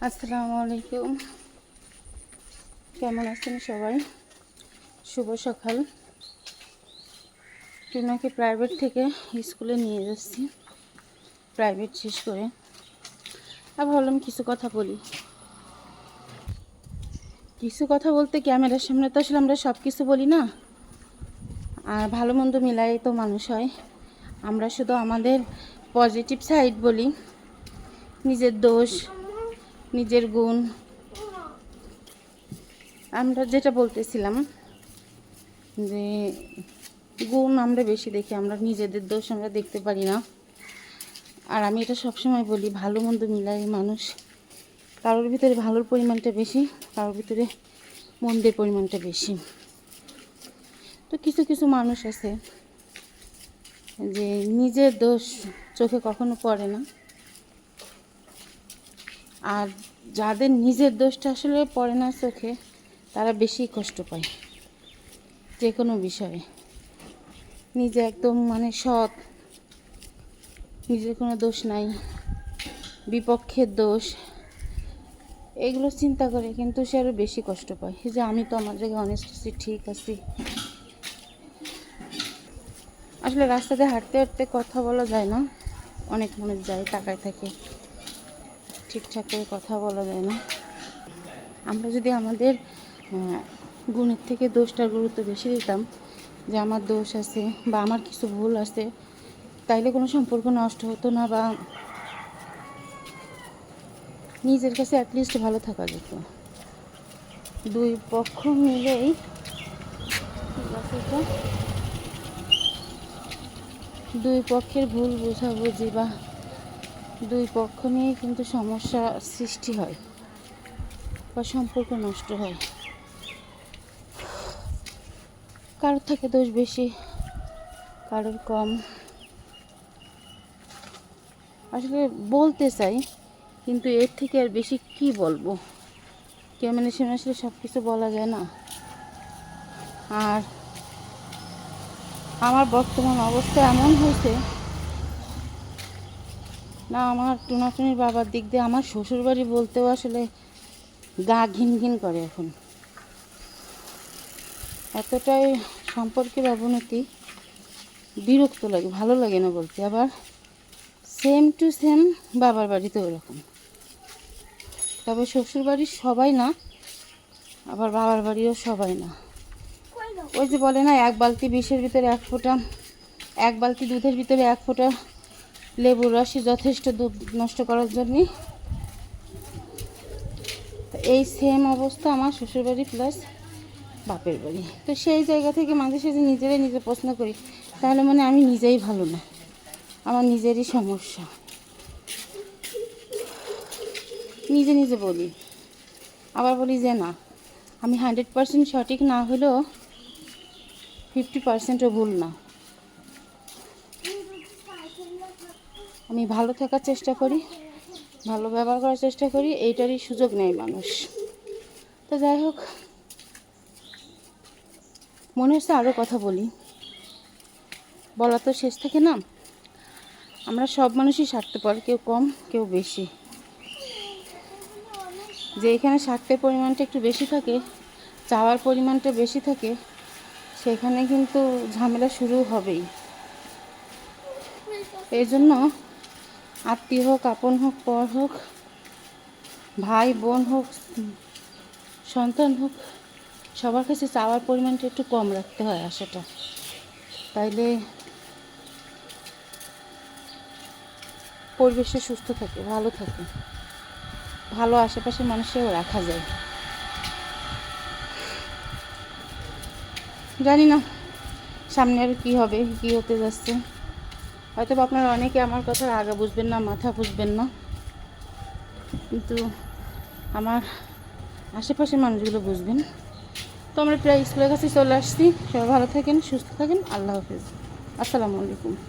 আসসালামু আলাইকুম। কেমন আছেন সবাই? শুভ সকাল। টুনাকে প্রাইভেট থেকে স্কুলে নিয়ে যাচ্ছি, প্রাইভেট শেষ করে। আর ভাবলাম কিছু কথা বলি। কিছু কথা বলতে ক্যামেরার সামনে তো আসলে আমরা সব কিছু বলি না, আর ভালো মন্দ মিলাই তো মানুষ হয়। আমরা শুধু আমাদের পজিটিভ সাইড বলি, নিজের দোষ, নিজের গুণ। আমরা যেটা বলতেছিলাম যে গুণ আমরা বেশি দেখি, আমরা নিজেদের দোষ আমরা দেখতে পারি না। আর আমি এটা সবসময় বলি, ভালো মন্দ মিলাই মানুষ। কারোর ভিতরে ভালোর পরিমাণটা বেশি, কারোর ভিতরে মন্দের পরিমাণটা বেশি। তো কিছু কিছু মানুষ আছে যে নিজের দোষ চোখে কখনো পড়ে না, আর যাদের নিজের দোষটা আসলে পড়ে না চোখে, তারা বেশি কষ্ট পায় যে কোনো বিষয়ে। নিজে একদম সৎ, নিজের কোনো দোষ নাই, বিপক্ষের দোষ, এগুলো চিন্তা করে কিন্তু সে আরও বেশি কষ্ট পায়। যে আমি তো আমার জায়গায় অনেস্ট আছি, ঠিক আছি। আসলে রাস্তাতে হাঁটতে হাঁটতে কথা বলা যায় না, অনেক মনে যায়, তাকায় থাকে, ঠিকঠাক করে কথা বলা যায় না। আমরা যদি আমাদের গুণের থেকে দোষটার গুরুত্ব বেশি দিতাম, যে আমার দোষ আছে বা আমার কিছু ভুল আছে, তাইলে কোনো সম্পর্ক নষ্ট হতো না, বা নিজের কাছে অ্যাটলিস্ট ভালো থাকা যেত। দুই পক্ষ মিলেই দুই পক্ষের ভুল বোঝাবুঝি বা দুই পক্ষ নিয়ে কিন্তু সমস্যা সৃষ্টি হয় বা সম্পর্ক নষ্ট হয়। কারোর থেকে দোষ বেশি, কারোর কম। আসলে বলতে চাই, কিন্তু এর থেকে আর বেশি কি বলবো? ক্যামেরার সামনে আসলে সব কিছু বলা যায় না। আর আমার বর্তমান অবস্থা এমন হয়েছে না, আমার টুনাটুনির বাবার দিক দিয়ে আমার শ্বশুরবাড়ি বলতেও আসলে গা ঘিন ঘিন করে এখন। এতটাই সম্পর্কের অবনতি, বিরক্ত লাগে, ভালো লাগে না বলতে। আবার সেম টু সেম বাবার বাড়িতে ওরকম, তবে শ্বশুরবাড়ির সবাই না, আবার বাবার বাড়িও সবাই না। ওই যে বলে না, এক বালতি বিষের ভিতরে এক ফোঁটা, এক বালতি দুধের ভিতরে এক ফোঁটা লেবুর রসই যথেষ্ট দুধ নষ্ট করার জন্যে। এই সেম অবস্থা আমার শ্বশুরবাড়ি প্লাস বাপের বাড়ি। তো সেই জায়গা থেকে মাঝে সাঝে নিজেরাই নিজে প্রশ্ন করি, তাহলে আমি নিজেই ভালো না, আমার নিজেরই সমস্যা। নিজে নিজে বলি, আবার বলি যে না, আমি 100% সঠিক না হলেও 50%ও ভুল না। আমি ভালো থাকার চেষ্টা করি, ভালো ব্যবহার করার চেষ্টা করি, এইটারই সুযোগ নেয় মানুষ। তো যাই হোক, মনে হচ্ছে আরও কথা বলি, বলা তো শেষ থাকে না। আমরা সব মানুষই স্বার্থপর, কেউ কম কেউ বেশি। যে এখানে স্বার্থের পরিমাণটা একটু বেশি থাকে, চাওয়ার পরিমাণটা বেশি থাকে, সেখানে কিন্তু ঝামেলা শুরু হবেই। এই জন্য আত্মীয় হোক, আপন হোক, পর হোক, ভাই বোন হোক, সন্তান হোক, সবার কাছে চাওয়ার পরিমাণটা একটু কম রাখতে হয় আশাটা। তাইলে পরিবেশটা সুস্থ থাকে, ভালো থাকে, ভালো আশেপাশের মানুষেরও রাখা যায়। জানি না সামনে আর কী হবে, কী হতে যাচ্ছে। হয়তো আপনারা অনেকে আমার কথার আগা বুঝবেন না, মাথা বুঝবেন না, কিন্তু আমার আশেপাশের মানুষগুলো বুঝবেন। তো আমরা প্রায় স্কুলের কাছে চলে আসছি। সবাই ভালো থাকেন, সুস্থ থাকেন। আল্লাহ হাফেজ। আসসালামু আলাইকুম।